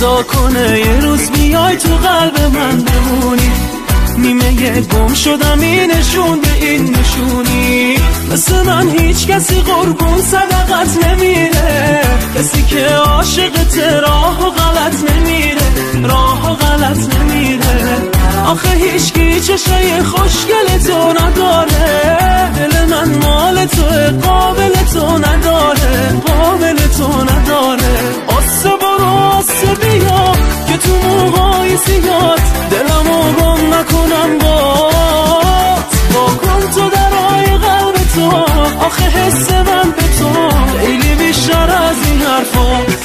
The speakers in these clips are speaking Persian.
خدا کنه یه روز بیای تو قلب من بمونی، نیمه گم شدم این نشون به این نشونی. مثل من هیچ کسی قربون صدقت نمیره، کسی که عاشقت راه و غلط نمیره، راه و غلط نمیره. آخه هیچکی چشای خوشگل تو نداره، دل من مال تو قابل تو نداره، قابل تو نداره. آسه برو آسه بیا که تو موهای زیاد دلمو گم نکنم با کن تو درای قلب تو. آخه حس من به تو خیلی بیشتر از این حرفات.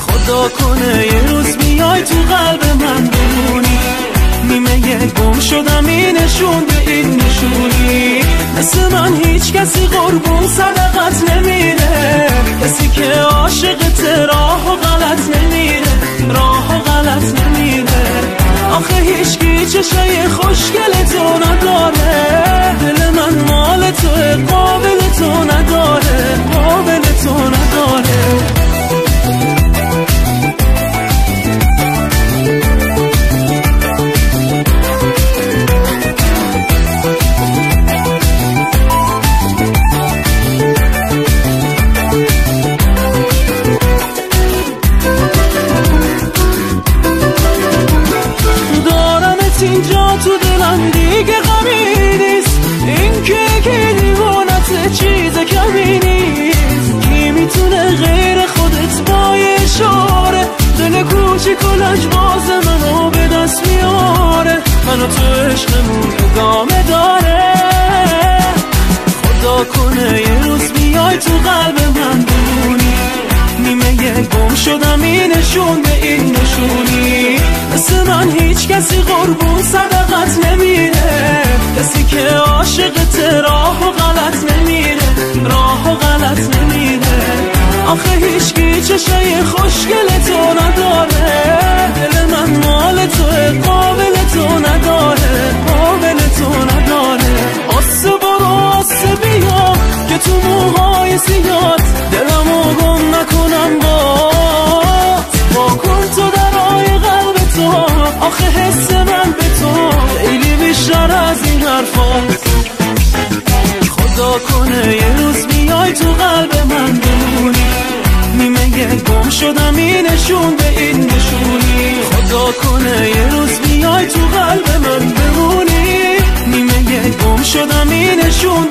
خدا کنه یه روز بیای تو قلب من بمونی، نیمه گم شدم این نشون به این نشونی. مثل من هیچ کسی قربون صدقت نمیره، کسی که عاشقت راه و غلط نمیره، راه و غلط نمیره. آخه هیچکی چشای خوشگل تو نداره، دل من مال تو قابل تو نداره، قابل تو نداره. اینجا تو دلم دیگه غمی نیست، این که دیوانت چیز کمی نیست. کی میتونه غیر خودت با یه اشاره دل کوچیک و لجباز منو به دست میاره، منو تو عشقمون ادامه داره. خدا کنه یه روز بیای تو قلب من بمونی، نیمه گم شدم این نشون به این نشونی. مثل من هیچ کسی قربون صدقت نمیره، کسی که عاشقت راه و غلط نمیره، راه و غلط نمیره. آخه هیچکی چشای خوشگل تو نداره، دل من مال تو قابل تو نداره، قابل تو نداره. آسه برو آسه بیا که تو موهای زیاد دلمو گم نکنم با کن تو درای قلب تو. آخه حس من به تو خیلی بیشتر از این حرفات. خدا کنه یه روز بیای تو قلب من بمونی، نیمه گم شدم این نشون به این نشونی. خدا کنه یه روز بیای تو قلب من بمونی، نیمه گم شدم این نشون